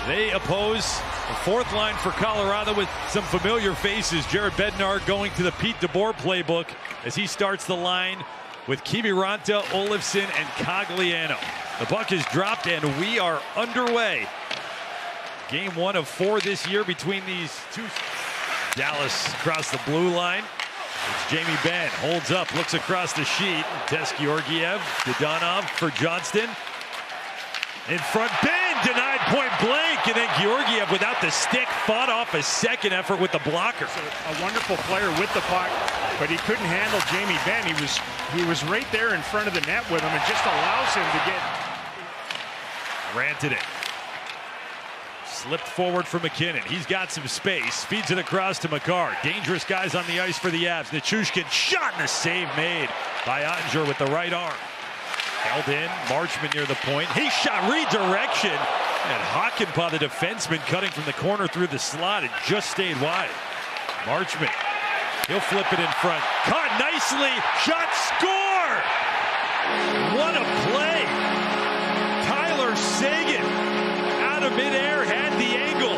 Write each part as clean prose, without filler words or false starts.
They oppose a fourth line for Colorado with some familiar faces. Jared Bednar going to the Pete DeBoer playbook as he starts the line with Kiviranta, Olofsson, and Cogliano. The puck is dropped and we are underway. Game 1 of 4 this year between these two. Dallas across the blue line. It's Jamie Benn, holds up, looks across the sheet. Tess Georgiev, Dodonov for Johnston. In front, Benn denied point blank, and then Georgiev without the stick fought off a second effort with the blocker. A wonderful player with the puck, but he couldn't handle Jamie Benn. He was right there in front of the net with him, and just allows him to get. Rantanen slipped forward for McKinnon. He's got some space, feeds it across to Makar. Dangerous guys on the ice for the Avs. Nichushkin shot and a save made by Ottinger with the right arm. Held in, Marchman near the point. He shot redirection, and Hakanpää, the defenseman, cutting from the corner through the slot. It just stayed wide. Marchman, he'll flip it in front. Caught nicely, shot, score! What a play! Tyler Seguin out of midair, had the angle.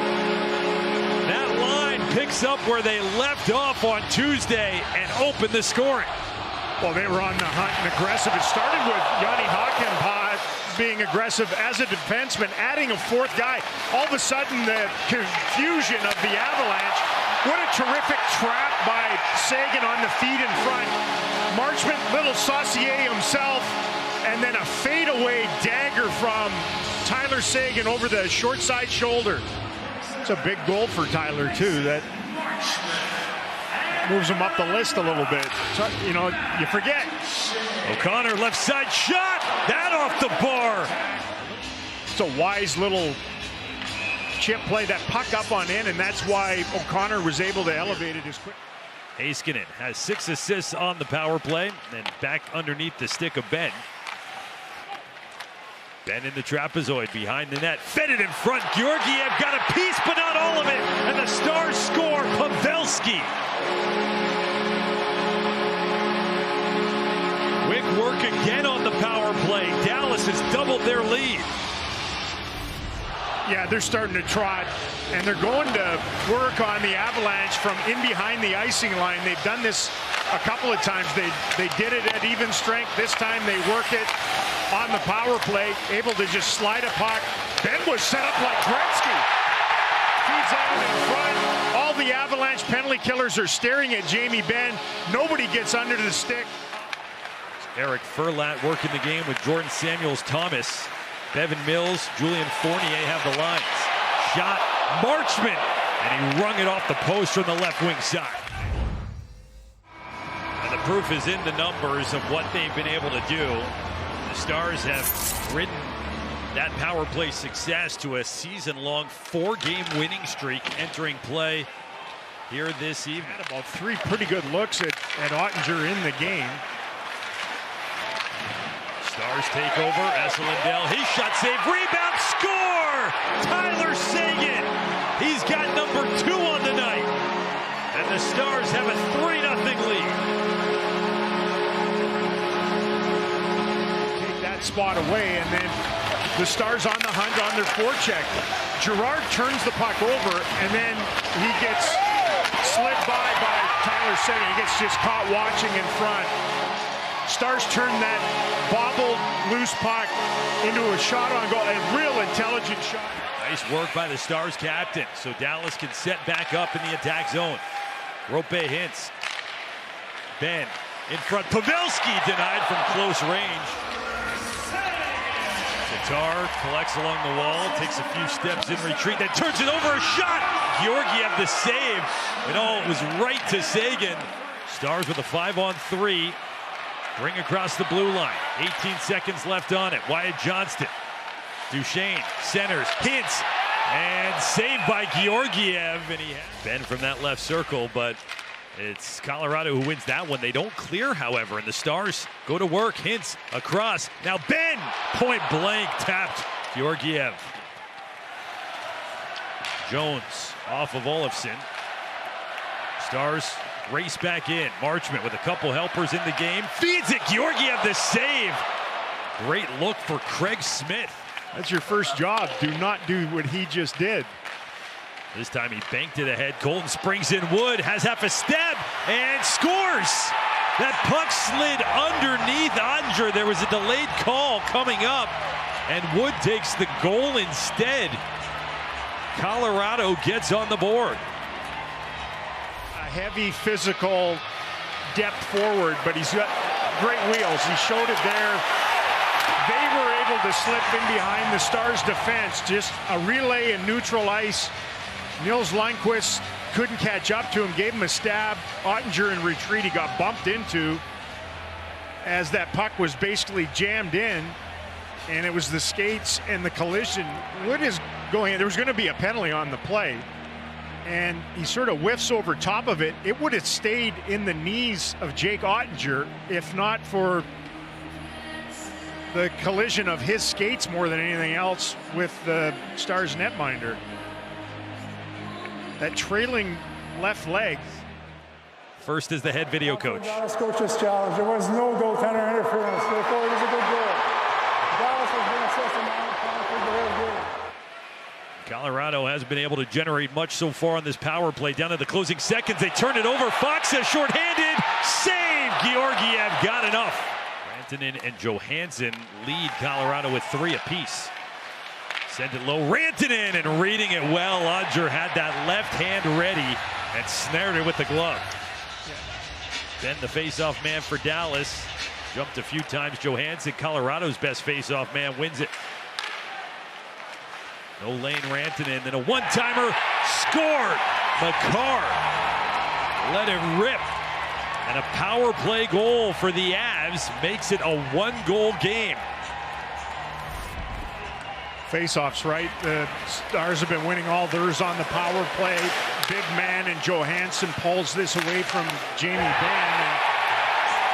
That line picks up where they left off on Tuesday and opened the scoring. Well, they were on the hunt and aggressive. It started with Jani Hakanpää being aggressive as a defenseman, adding a fourth guy. All of a sudden, the confusion of the Avalanche. What a terrific trap by Seguin on the feet in front. Marchman, little Saucier himself, and then a fadeaway dagger from Tyler Seguin over the short side shoulder. It's a big goal for Tyler, too. That moves him up the list a little bit. So, you know, you forget. O'Connor left side shot, that off the bar. It's a wise little chip play, that puck up on in, and that's why O'Connor was able to elevate it as quick. Heiskanen has 6 assists on the power play, and back underneath the stick of Benn. Benn in the trapezoid behind the net, fed it in front. Georgiev got a piece, but not all of it, and the Stars score. Pavelski. Quick work again on the power play. Dallas has doubled their lead. Yeah, they're starting to trot, and they're going to work on the Avalanche from in behind the icing line. They've done this a couple of times. They did it at even strength. This time they work it on the power play, able to just slide a puck. Benn was set up like Gretzky. Feeds out in front. All the Avalanche penalty killers are staring at Jamie Benn. Nobody gets under the stick. Eric Furlat working the game with Jordan Samuels-Thomas. Bevan Mills, Julian Fournier have the lines. Shot, Marchman, and he wrung it off the post from the left wing side. And the proof is in the numbers of what they've been able to do. The Stars have ridden that power play success to a season-long 4-game winning streak entering play here this evening. Had about 3 pretty good looks at Ottinger in the game. Stars take over. Esselindell, his shot save, rebound, score! Tyler Seguin. He's got number 2 on the night. And the Stars have a 3-0 lead. Take that spot away, and then the Stars on the hunt on their forecheck. Girard turns the puck over, and then he gets slid by Tyler Seguin. He gets just caught watching in front. Stars turn that bobbled loose puck into a shot on goal, a real intelligent shot. Nice work by the Stars captain, so Dallas can set back up in the attack zone. Rope hints. Benn in front. Pavelski denied from close range. Tatar collects along the wall, takes a few steps in retreat, then turns it over, a shot! Georgiev the save, and it was right to Seguin. Stars with a 5-on-3. Bring across the blue line. 18 seconds left on it. Wyatt Johnston. Duchesne centers, hints, and saved by Georgiev. And Benn from that left circle, but it's Colorado who wins that one. They don't clear, however, and the Stars go to work. Hints across. Now Benn, point blank, tapped Georgiev. Jones off of Olofsson. Stars race back in. Marchman with a couple helpers in the game. Feeds it. Georgiev the save. Great look for Craig Smith. That's your first job. Do not do what he just did. This time he banked it ahead. Colton springs in. Wood has half a step and scores. That puck slid underneath Oettinger. There was a delayed call coming up, and Wood takes the goal instead. Colorado gets on the board. A heavy physical depth forward, but he's got great wheels. He showed it there. They were able to slip in behind the Stars' defense. Just a relay in neutral ice. Nils Lundqvist couldn't catch up to him, gave him a stab. Oettinger in retreat, he got bumped into as that puck was basically jammed in, and it was the skates and the collision. Wood is going, there was going to be a penalty on the play, and he sort of whiffs over top of it. It would have stayed in the knees of Jake Oettinger if not for the collision of his skates more than anything else with the Stars netminder. That trailing left leg. First is the head video coach. Dallas coach's challenge. There was no goaltender interference. Therefore, it was a good goal. Dallas has been assessing the whole game. Colorado hasn't been able to generate much so far on this power play. Down to the closing seconds, they turn it over. Fox is shorthanded. Save! Georgiev got enough. Rantanen and Johansson lead Colorado with 3 apiece. Send it low, Rantanen, and reading it well. Oettinger had that left hand ready and snared it with the glove. Then the face-off man for Dallas. Jumped a few times. Johansson, Colorado's best face-off man, wins it. No lane, Rantanen, then a one-timer, scored. Makar let it rip. And a power play goal for the Avs makes it a 1-goal game. Face-offs, right? The Stars have been winning all theirs on the power play. Big man and Johansson pulls this away from Jamie Benn.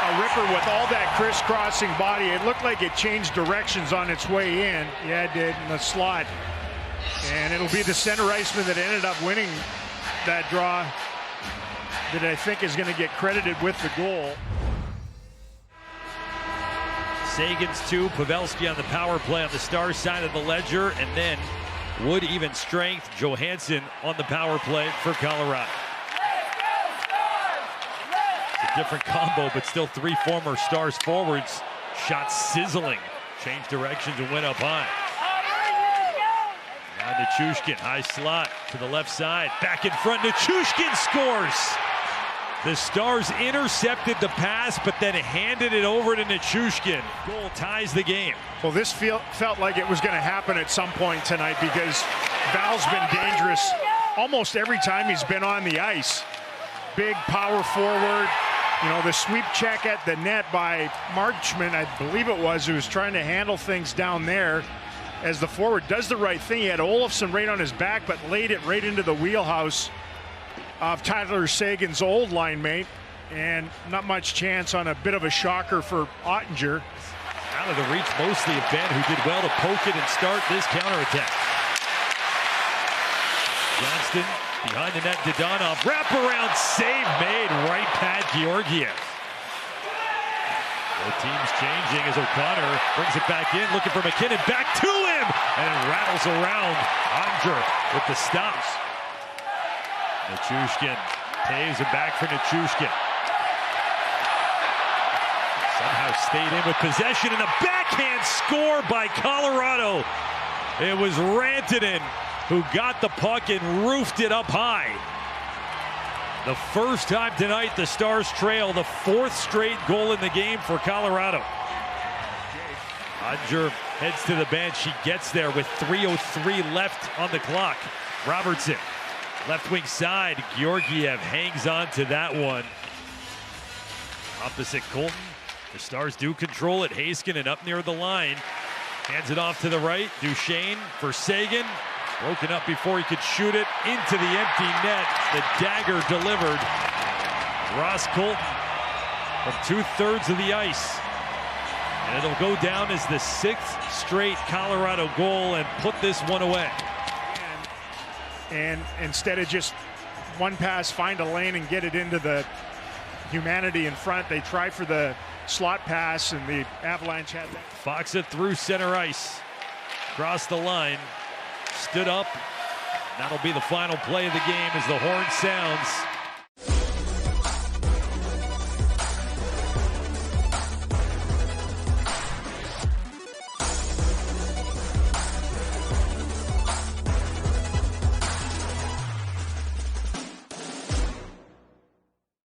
And a ripper with all that crisscrossing body. It looked like it changed directions on its way in. Yeah, it did, in the slot. And it'll be the center iceman that ended up winning that draw that I think is going to get credited with the goal. Sagan's 2, Pavelski on the power play on the Stars side of the ledger, and then Wood even strength, Johansson on the power play for Colorado. It's a different combo, but still 3 former Stars forwards. Shot sizzling, change directions and went up high. Now Nichushkin, high slot to the left side, back in front, Nichushkin scores! The Stars intercepted the pass, but then handed it over to Nichushkin. Goal ties the game. Well, this felt like it was going to happen at some point tonight because Val's been dangerous almost every time he's been on the ice. Big power forward. You know, the sweep check at the net by Marchman, I believe it was, who was trying to handle things down there as the forward does the right thing. He had Olofsson right on his back, but laid it right into the wheelhouse of Tyler Sagan's old line mate, and not much chance on a bit of a shocker for Oettinger. Out of the reach mostly of Benn, who did well to poke it and start this counterattack. Johnston behind the net, Dodonov, wraparound save made, right pad Georgiev. The team's changing as O'Connor brings it back in, looking for McKinnon, back to him, and it rattles around. Oettinger with the stops. Nichushkin paves it back for Nichushkin. Somehow stayed in with possession and a backhand score by Colorado. It was Rantanen who got the puck and roofed it up high. The first time tonight the Stars trail, the 4th straight goal in the game for Colorado. Oettinger heads to the bench. He gets there with 3:03 left on the clock. Robertson. Left wing side, Georgiev hangs on to that one. Opposite Colton, the Stars do control it. Heiskanen up near the line. Hands it off to the right, Duchesne for Sagan. Broken up before he could shoot it into the empty net. The dagger delivered. Ross Colton from 2/3 of the ice. And it'll go down as the 6th straight Colorado goal and put this one away. And instead of just one pass, find a lane and get it into the humanity in front, they try for the slot pass, and the Avalanche had that. Fox it through center ice. crossed the line, stood up. That'll be the final play of the game as the horn sounds.